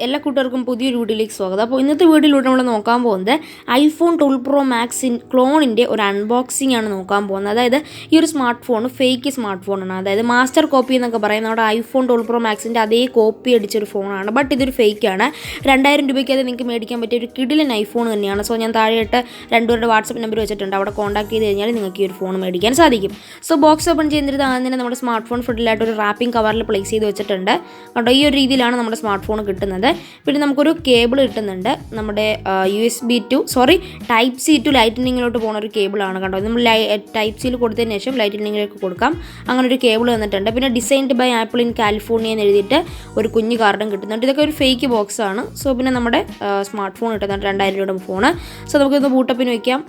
എല്ലാ കൂട്ടുകാർക്കും പുതിയൊരു വീഡിയോയിലേക്ക് സ്വാഗതം. അപ്പോൾ ഇന്നത്തെ വീഡിയോയിലൂടെ നമ്മൾ നോക്കാൻ പോകുന്നത് ഐഫോൺ 12 പ്രോ മാക്സിൻ ക്ലോണിൻ്റെ ഒരു അൺബോക്സിംഗ് ആണ് നോക്കാൻ പോകുന്നത്. അതായത് ഈ ഒരു സ്മാർട്ട് ഫോൺ ഫേക്ക് സ്മാർട്ട് ഫോണാണ്. അതായത് മാസ്റ്റർ കോപ്പി എന്നൊക്കെ പറയുന്ന നമ്മുടെ ഐഫോൺ 12 പ്രോ മാക്സിൻ്റെ അതേ കോപ്പി അടിച്ചൊരു ഫോണാണ്. ബട്ട് ഇതൊരു ഫേക്കാണ്. 2000 രൂപയ്ക്ക് അത് നിങ്ങൾക്ക് മേടിക്കാൻ പറ്റിയ ഒരു കിടിലൻ ഐഫോൺ തന്നെയാണ്. സോ ഞാൻ താഴെയിട്ട് രണ്ടുപേരുടെ വാട്സപ്പ് നമ്പർ വെച്ചിട്ടുണ്ട്. അവിടെ കോൺടാക്ട് ചെയ്ത് കഴിഞ്ഞാൽ നിങ്ങൾക്ക് ഈ ഒരു ഫോൺ മേടിക്കാൻ സാധിക്കും. സോ ബോക്സ് ഓപ്പൺ ചെയ്യുന്നത് ആദ്യം തന്നെ നമ്മുടെ സ്മാർട്ട് ഫോൺ ഫുഡിലായിട്ട് ഒരു റാപ്പിംഗ് കവറിൽ പ്ലേസ് ചെയ്ത് വെച്ചിട്ടുണ്ട്. കേട്ടോ, ഈ ഒരു രീതിയിലാണ് നമ്മുടെ സ്മാർട്ട് ഫോൺ കിട്ടുന്നത്. പിന്നെ നമുക്കൊരു കേബിൾ കിട്ടുന്നുണ്ട്. നമ്മുടെ ടൈപ്പ് സി ടു ലൈറ്റനിങ്ങിലോട്ട് പോകുന്ന ഒരു കേബിളാണ്. കണ്ടോ, നമ്മൾ ടൈപ്പ് സിയിൽ കൊടുത്തതിന് ശേഷം ലൈറ്റനിങ്ങിലേക്ക് കൊടുക്കാം. അങ്ങനെ ഒരു കേബിൾ വന്നിട്ടുണ്ട്. പിന്നെ designed by Apple in California എന്ന് എഴുതിയിട്ട് ഒരു കുഞ്ഞു കാർഡും കിട്ടുന്നുണ്ട്. ഇതൊക്കെ ഒരു ഫേക്ക് ബോക്സാണ്. സോ പിന്നെ നമ്മുടെ സ്മാർട്ട് ഫോൺ കിട്ടുന്നുണ്ട്, 2000 രൂപയുടെ ഫോണ്. സോ നമുക്കിത് ബൂട്ടപ്പിന് വയ്ക്കാം.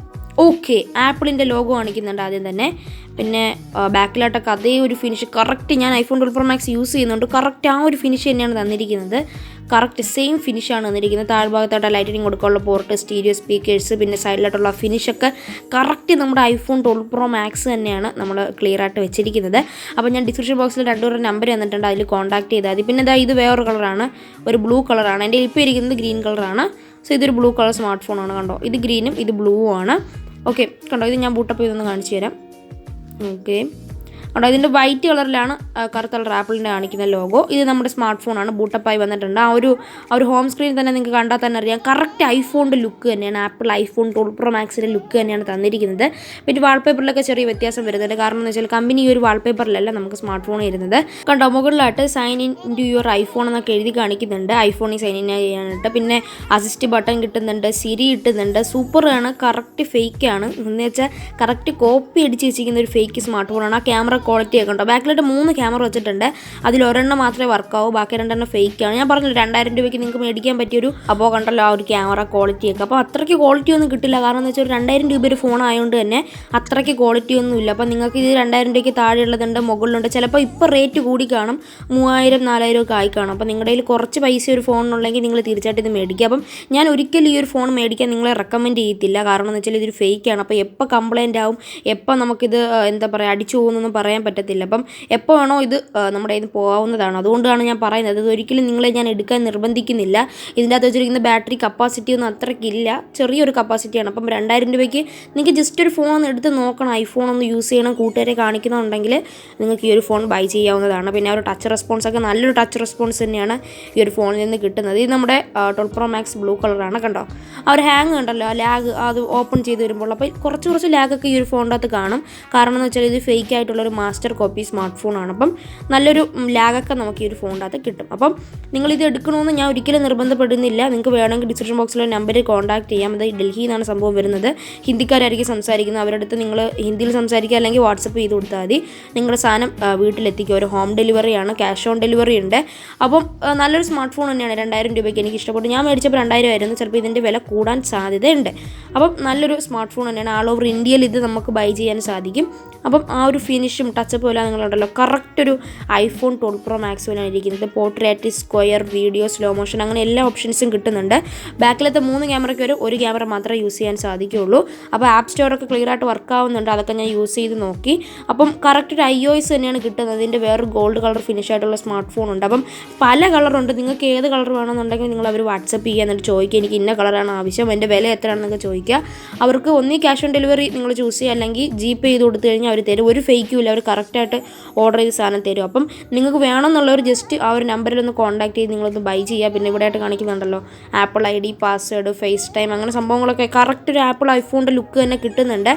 ഓക്കെ, ആപ്പിളിൻ്റെ ലോഗോ കാണിക്കുന്നുണ്ട് ആദ്യം തന്നെ. പിന്നെ ബാക്കിലോട്ടൊക്കെ അതേ ഒരു ഫിനിഷ് കറക്റ്റ്, ഞാൻ ഐഫോൺ 12 പ്രോ മാക്സ് യൂസ് ചെയ്യുന്നുണ്ട്. കറക്റ്റ് ആ ഒരു ഫിനിഷ് തന്നെയാണ് തന്നിരിക്കുന്നത്. കറക്റ്റ് സെയിം ഫിനിഷാണ് തന്നിരിക്കുന്നത്. താഴ്ഭാഗത്തോട്ട് ലൈറ്റിനിങ് കൊടുക്കാനുള്ള പോർട്ട്, സ്റ്റീരിയോ സ്പീക്കേഴ്സ്, പിന്നെ സൈഡിലോട്ടുള്ള ഫിനിഷൊക്കെ കറക്റ്റ് നമ്മുടെ ഐഫോൺ 12 പ്രോ മാക്സ് തന്നെയാണ് നമ്മൾ ക്ലിയർ ആയിട്ട് വെച്ചിരിക്കുന്നത്. അപ്പോൾ ഞാൻ ഡിസ്ക്രിപ്ഷൻ ബോക്സിൽ രണ്ടുപേരുടെ നമ്പർ തന്നിട്ടുണ്ട്, അതിൽ കോൺടാക്ട് ചെയ്താൽ മതി. പിന്നെ ഇത് വേറൊരു കളറാണ്, ഒരു ബ്ലൂ കളറാണ്. എൻ്റെ ഇപ്പോൾ ഇരിക്കുന്നത് ഗ്രീൻ കളറാണ്. സോ ഇതൊരു ബ്ലൂ കളർ സ്മാർട്ട് ഫോണാണ്. കണ്ടോ, ഇത് ഗ്രീനും ഇത് ബ്ലൂവും ആണ്. ഓക്കെ, കണ്ടോ, ഇത് ഞാൻ ബൂട്ടപ്പ് ചെയ്തൊന്ന് കാണിച്ചു തരാം. ഓക്കെ, അവിടെ ഇതിൻ്റെ വൈറ്റ് കളറിലാണ് കറുത്ത കളർ ആപ്പിളിൻ്റെ കാണിക്കുന്ന ലോഗോ. ഇത് നമ്മുടെ സ്മാർട്ട് ഫോണാണ്, ബൂട്ടപ്പായി വന്നിട്ടുണ്ട്. ആ ഒരു ഹോം സ്ക്രീനിൽ തന്നെ നിങ്ങൾക്ക് കണ്ടാൽ തന്നെ അറിയാം, കറക്റ്റ് ഐഫോണിൻ്റെ ലുക്ക് തന്നെയാണ്, ആപ്പിൾ ഐഫോൺ 12 പ്രോ മാക്സിൻ്റെ ലുക്ക് തന്നെയാണ് തന്നിരിക്കുന്നത്. പിന്നെ വാൾപേപ്പറിലൊക്കെ ചെറിയ വ്യത്യാസം വരുന്നുണ്ട്. കാരണം എന്ന് വെച്ചാൽ കമ്പനി ഈ ഒരു വാൾപേപ്പറിലല്ല നമുക്ക് സ്മാർട്ട് ഫോൺ ഇരുന്നത്. കണ്ടോ, മുകളിലായിട്ട് sign in to your iPhone എന്നൊക്കെ എഴുതി കാണിക്കുന്നുണ്ട്, ഐഫോണിൽ സൈൻ ഇൻ ചെയ്യാനായിട്ട്. പിന്നെ അസിസ്റ്റ് ബട്ടൺ കിട്ടുന്നുണ്ട്, സിരി കിട്ടുന്നുണ്ട്. സൂപ്പറാണ്, കറക്റ്റ് ഫേക്കാണ്. എന്ന് വെച്ചാൽ കറക്റ്റ് കോപ്പി അടിച്ച് വെച്ചിരിക്കുന്ന ഒരു ഫേക്ക് സ്മാർട്ട് ഫോണാണ്. ആ ക്യാമറ ക്വാളിറ്റി ഒക്കെ ഉണ്ടോ, ബാക്കിലായിട്ട് 3 ക്യാമറ വെച്ചിട്ടുണ്ട്. അതിൽ ഒരെണ്ണം മാത്രമേ വർക്കാവൂ, ബാക്കി 2 ഫേക്കാണ്. ഞാൻ പറഞ്ഞില്ല 2000 രൂപയ്ക്ക് നിങ്ങൾക്ക് മേടിക്കാൻ പറ്റിയൊരു, അപ്പോൾ കണ്ടല്ലോ ആ ഒരു ക്യാമറ ക്വാളിറ്റി ഒക്കെ. അപ്പോൾ അത്രയ്ക്ക് ക്വാളിറ്റി ഒന്നും കിട്ടില്ല. കാരണം എന്ന് വെച്ചാൽ ഒരു 2000 രൂപ ഒരു ഫോൺ ആയതുകൊണ്ട് തന്നെ അത്രയ്ക്ക് ക്വാളിറ്റി ഒന്നും ഇല്ല. അപ്പോൾ നിങ്ങൾക്ക് ഇത് 2000 രൂപയ്ക്ക് താഴെയുള്ളതുണ്ട്, മുകളിലുണ്ട്. ചിലപ്പോൾ ഇപ്പോൾ റേറ്റ് കൂടി കാണും, 3000-4000 ഒക്കെ ആയി കാണും. അപ്പോൾ നിങ്ങളുടെ കയ്യിൽ കുറച്ച് പൈസ ഒരു ഫോണിനുണ്ടെങ്കിൽ നിങ്ങൾ തീർച്ചയായിട്ടും ഇത് മേടിക്കുക. അപ്പം ഞാൻ ഒരിക്കലും ഈ ഒരു ഫോൺ മേടിക്കാൻ നിങ്ങളെ റെക്കമെൻഡ് ചെയ്യത്തില്ല. കാരണം എന്ന് വെച്ചാൽ ഇതൊരു ഫേക്കാണ്. അപ്പോൾ എപ്പോൾ കംപ്ലയിൻ്റ് ആവും, എപ്പോൾ നമുക്കിത് എന്താ പറയുക അടിച്ചു പോകുന്നൊന്നും പറയാൻ പറ്റത്തില്ല. അപ്പം എപ്പോൾ വേണോ ഇത് നമ്മുടെ കയ്യിൽ നിന്ന് പോകാവുന്നതാണ്. അതുകൊണ്ടാണ് ഞാൻ പറയുന്നത്, ഇതൊരിക്കലും നിങ്ങളെ ഞാൻ എടുക്കാൻ നിർബന്ധിക്കുന്നില്ല. ഇതിൻ്റെ അകത്ത് വെച്ചിരിക്കുന്ന ബാറ്ററി കപ്പാസിറ്റി ഒന്നും അത്രയ്ക്കില്ല, ചെറിയൊരു കപ്പാസിറ്റിയാണ്. അപ്പം 2000 രൂപയ്ക്ക് നിങ്ങൾക്ക് ജസ്റ്റ് ഒരു ഫോൺ ഒന്ന് എടുത്ത് നോക്കണം, ഐഫോൺ ഒന്ന് യൂസ് ചെയ്യണം, കൂട്ടുകാരെ കാണിക്കുന്നുണ്ടെങ്കിൽ നിങ്ങൾക്ക് ഈ ഒരു ഫോൺ ബൈ ചെയ്യാവുന്നതാണ്. പിന്നെ ആ ഒരു ടച്ച് റെസ്പോൺസ് ഒക്കെ നല്ലൊരു ടച്ച് റെസ്പോൺസ് തന്നെയാണ് ഈ ഒരു ഫോണിൽ നിന്ന് കിട്ടുന്നത്. ഇത് നമ്മുടെ 12 പ്രോ മാക്സ് ബ്ലൂ കളറാണ്. കണ്ടോ, ആ ഒരു ഹാങ് ഉണ്ടല്ലോ, ആ ലാഗ് അത് ഓപ്പൺ ചെയ്ത് വരുമ്പോൾ അപ്പോൾ കുറച്ച് ലാഗൊക്കെ ഈ ഒരു ഫോണിൻ്റെ അകത്ത് കാണും. കാരണം എന്ന് വെച്ചാൽ ഇത് ഫേക്ക് ആയിട്ടുള്ളൊരു മാസ്റ്റർ കോപ്പി സ്മാർട്ട് ഫോണാണ്. അപ്പം നല്ലൊരു ലാഗൊക്കെ നമുക്ക് ഈ ഒരു ഫോണിൻ്റെ അകത്ത് കിട്ടും. അപ്പം നിങ്ങളിത് എടുക്കണമെന്ന് ഞാൻ ഒരിക്കലും നിർബന്ധപ്പെടുന്നില്ല. നിങ്ങൾക്ക് വേണമെങ്കിൽ ഡിസ്ക്രിപ്ഷൻ ബോക്സിലെ നമ്പറിൽ കോൺടാക്ട് ചെയ്യാം. അത് ഡൽഹിയിൽ നിന്നാണ് സംഭവം വരുന്നത്. ഹിന്ദിക്കാരായിരിക്കും സംസാരിക്കുന്നത്. അവരുടെ അടുത്ത് നിങ്ങൾ ഹിന്ദിയിൽ സംസാരിക്കുക, അല്ലെങ്കിൽ വാട്സപ്പ് ചെയ്ത് കൊടുത്താൽ മതി. നിങ്ങളുടെ സാധനം വീട്ടിലെത്തിക്കുക. ഒരു ഹോം ഡെലിവറിയാണ്, ക്യാഷ് ഓൺ ഡെലിവറി ഉണ്ട്. അപ്പം നല്ലൊരു സ്മാർട്ട് ഫോൺ തന്നെയാണ്. 2000 രൂപയ്ക്ക് എനിക്ക് ഇഷ്ടപ്പെട്ടു. ഞാൻ മേടിച്ചപ്പോൾ 2000 ആയിരുന്നു. ചിലപ്പോൾ ഇതിൻ്റെ വില കൂടാൻ സാധ്യതയുണ്ട്. അപ്പം നല്ലൊരു സ്മാർട്ട് ഫോൺ തന്നെയാണ്. ആൾ ഓവർ ഇന്ത്യയിൽ ഇത് നമുക്ക് ബൈ ചെയ്യാൻ സാധിക്കും. അപ്പം ആ ഒരു ഫിനിഷും ടച്ചപ്പും എല്ലാം നിങ്ങളുണ്ടല്ലോ, കറക്റ്റ് ഒരു ഐഫോൺ 12 പ്രോ മാക്സ് പോലെയാണ് ഇരിക്കുന്നത്. Portrait, square, video, slow motion, അങ്ങനെ എല്ലാ ഓപ്ഷൻസും കിട്ടുന്നുണ്ട്. ബാക്കിലത്തെ 3 ക്യാമറയ്ക്ക് ഒരു ക്യാമറ മാത്രമേ യൂസ് ചെയ്യാൻ സാധിക്കുകയുള്ളൂ. അപ്പോൾ ആപ്പ് സ്റ്റോറൊക്കെ ക്ലിയർ ആയിട്ട് വർക്ക് ആവുന്നുണ്ട്. അതൊക്കെ ഞാൻ യൂസ് ചെയ്ത് നോക്കി. അപ്പം കറക്റ്റ് ഒരു iOS തന്നെയാണ് കിട്ടുന്നത്. ഇതിൻ്റെ വേറൊരു ഗോൾഡ് കളർ ഫിനിഷ് ആയിട്ടുള്ള സ്മാർട്ട് ഫോൺ ഉണ്ട്. അപ്പം പല കളറുണ്ട്. നിങ്ങൾക്ക് ഏത് കളർ വേണമെന്നുണ്ടെങ്കിൽ നിങ്ങൾ അവർ വാട്സപ്പ് ചെയ്യുക, എന്നിട്ട് ചോദിക്കുക എനിക്ക് ഇന്ന കളറാണ് ആവശ്യം, എൻ്റെ വില എത്രയാണെന്നൊക്കെ ചോദിക്കുക. അവർക്ക് ഒന്നീ ക്യാഷ് ഓൺ ഡെലിവറി നിങ്ങൾ ചൂസ് ചെയ്യുക, അല്ലെങ്കിൽ ജിപേ ചെയ്ത് കൊടുത്തു കഴിഞ്ഞാൽ അവർ തരും. ഒരു ഫേക്കും ഇല്ല, അവർ കറക്റ്റായിട്ട് ഓർഡർ ചെയ്ത് സാധനം തരും. അപ്പം നിങ്ങൾക്ക് വേണമെന്നുള്ളവർ ജസ്റ്റ് ആ ഒരു നമ്പറിലൊന്ന് കോൺടാക്ട് ചെയ്ത് നിങ്ങളൊന്ന് ബൈ ചെയ്യുക. പിന്നെ ഇവിടെ ആയിട്ട് കാണിക്കുന്നുണ്ടല്ലോ Apple ID, password, FaceTime, അങ്ങനെ സംഭവങ്ങളൊക്കെ കറക്റ്റ് ഒരു ആപ്പിൾ ഐഫോണിൻ്റെ ലുക്ക് തന്നെ കിട്ടുന്നുണ്ട്.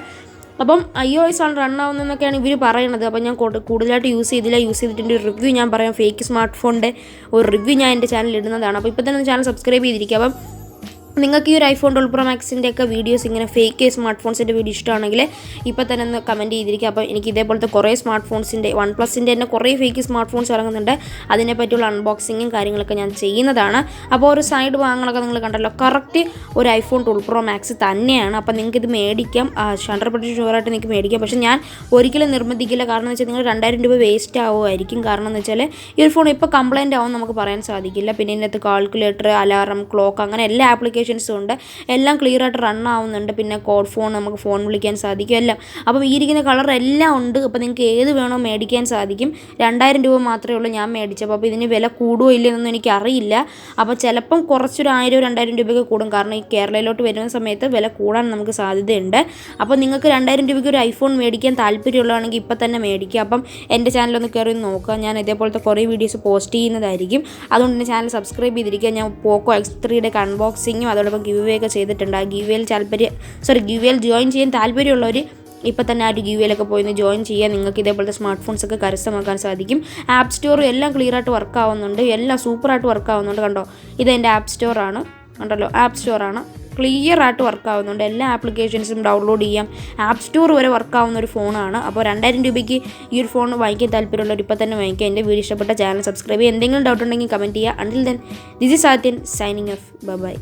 അപ്പം iOS ആണ് റൺ ആവുന്നതെന്നൊക്കെയാണ് ഇവർ പറയുന്നത്. അപ്പം ഞാൻ കൂടുതലായിട്ട് യൂസ് ചെയ്തിട്ടുണ്ട്. ഒരു റിവ്യൂ ഞാൻ പറയാം, ഫേക്ക് സ്മാർട്ട് ഫോണിൻ്റെ ഒരു റിവ്യൂ ഞാൻ എൻ്റെ ചാനലിൽ ഇടുന്നതാണ്. അപ്പോൾ ഇപ്പോൾ തന്നെ ചാനൽ സബ്സ്ക്രൈബ് ചെയ്തിരിക്കുക. അപ്പം നിങ്ങൾക്ക് ഈ ഒരു ഐഫോൺ 12 പ്രോ മാക്സിൻ്റെ ഒക്കെ വീഡിയോസ്, ഇങ്ങനെ ഫേക്ക് സ്മാർട്ട് ഫോൺസിൻ്റെ വീഡിയോ ഇഷ്ടമാണെങ്കിൽ ഇപ്പോൾ തന്നെ ഒന്ന് കമൻറ്റ് ചെയ്തിരിക്കുക. അപ്പോൾ എനിക്ക് ഇതേപോലത്തെ കുറേ സ്മാർട്ട് ഫോൺസിൻ്റെ, OnePlusൻ്റെ തന്നെ കുറേ ഫേക്ക് സ്മാർട്ട് ഫോൺസ് ഇറങ്ങുന്നുണ്ട്. അതിനെപ്പറ്റിയുള്ള അൺബോക്സിങ്ങും കാര്യങ്ങളൊക്കെ ഞാൻ ചെയ്യുന്നതാണ്. അപ്പോൾ ഒരു സൈഡ് ഭാഗങ്ങളൊക്കെ നിങ്ങൾ കണ്ടല്ലോ, കറക്റ്റ് ഒരു ഐഫോൺ 12 പ്രോ മാക്സ് തന്നെയാണ്. അപ്പോൾ നിങ്ങൾക്ക് ഇത് മേടിക്കാം, 100% ഷുവറായിട്ട് നിങ്ങൾക്ക് മേടിക്കാം. പക്ഷേ ഞാൻ ഒരിക്കലും നിർബന്ധിക്കില്ല. കാരണം എന്ന് വെച്ചാൽ നിങ്ങൾ 2000 രൂപ വേസ്റ്റ് ആവുമായിരിക്കും. കാരണം എന്ന് വെച്ചാൽ ഈ ഒരു ഫോൺ ഇപ്പോൾ കംപ്ലയിൻ്റ് ആവും നമുക്ക് പറയാൻ സാധിക്കില്ല. പിന്നെ ഇതിനകത്ത് കാൽക്കുലേറ്റർ, അലാറം, ക്ലോക്ക്, അങ്ങനെ എല്ലാ ആപ്ലിക്കേഷൻ ആപ്ലിക്കേഷൻസും ഉണ്ട്. എല്ലാം ക്ലിയർ ആയിട്ട് റൺ ആവുന്നുണ്ട്. പിന്നെ കോഡ് ഫോൺ, നമുക്ക് ഫോൺ വിളിക്കാൻ സാധിക്കും എല്ലാം. അപ്പം ഈ ഇരിക്കുന്ന കളർ എല്ലാം ഉണ്ട്. അപ്പോൾ നിങ്ങൾക്ക് ഏത് വേണോ മേടിക്കാൻ സാധിക്കും. 2000 രൂപ മാത്രമേ ഉള്ളൂ ഞാൻ മേടിച്ചപ്പോൾ. അപ്പോൾ ഇതിന് വില കൂടുമോ ഇല്ലയെന്നൊന്നും എനിക്കറിയില്ല. അപ്പോൾ ചിലപ്പം കുറച്ചൊരു 1000-2000 രൂപയ്ക്ക് കൂടും. കാരണം ഈ കേരളയിലോട്ട് വരുന്ന സമയത്ത് വില കൂടാൻ നമുക്ക് സാധ്യതയുണ്ട്. അപ്പോൾ നിങ്ങൾക്ക് 2000 രൂപയ്ക്ക് ഒരു ഐഫോൺ മേടിക്കാൻ താല്പര്യമുള്ളതാണെങ്കിൽ ഇപ്പം തന്നെ മേടിക്കുക. അപ്പം എൻ്റെ ചാനലൊന്ന് കയറി നോക്കുക. ഞാൻ ഇതേപോലത്തെ കുറേ വീഡിയോസ് പോസ്റ്റ് ചെയ്യുന്നതായിരിക്കും. അതുകൊണ്ട് എൻ്റെ ചാനൽ സബ്സ്ക്രൈബ് ചെയ്തിരിക്കുക. ഞാൻ പോക്കോ X3യുടെ അൺബോക്സിങ്ങും അതോടൊപ്പം ഗിവ് അവേ ഒക്കെ ചെയ്തിട്ടുണ്ട്. ആ ഗിവ് വേയിൽ ജോയിൻ ചെയ്യാൻ താല്പര്യമുള്ളവർ ഇപ്പോൾ തന്നെ ആ ഒരു ഗിവ് വേയിലൊക്കെ പോയി ജോയിൻ ചെയ്യുക. നിങ്ങൾക്ക് ഇതേപോലത്തെ സ്മാർട്ട് ഫോൺസൊക്കെ കരസ്ഥമാക്കാൻ സാധിക്കും. ആപ്പ് സ്റ്റോറും എല്ലാം ക്ലിയർ ആയിട്ട് വർക്ക് ആവുന്നുണ്ട്. എല്ലാം സൂപ്പറായിട്ട് വർക്ക് ആവുന്നുണ്ട്. കണ്ടോ, ഇതെൻ്റെ ആപ്പ് സ്റ്റോറാണ്. കണ്ടല്ലോ, ആപ്പ് സ്റ്റോറാണ്. ക്ലിയർ ആയിട്ട് വർക്ക് ആവുന്നുണ്ട്. എല്ലാ ആപ്ലിക്കേഷൻസും ഡൗൺലോഡ് ചെയ്യാം. ആപ്പ് സ്റ്റോർ വരെ വർക്ക് ആവുന്ന ഒരു ഫോണാണ്. അപ്പോൾ 2000 രൂപയ്ക്ക് ഈ ഒരു ഫോൺ വാങ്ങിക്കാൻ താല്പര്യമുള്ളവർ ഇപ്പോൾ തന്നെ വാങ്ങിക്കുക. എൻ്റെ വീഡിയോ ഇഷ്ടപ്പെട്ട ചാനൽ സബ്സ്ക്രൈബ് ചെയ്യുക. എന്തെങ്കിലും ഡൗട്ട് ഉണ്ടെങ്കിൽ കമൻറ്റ് ചെയ്യുക. Until then, this is Athyan signing off. By.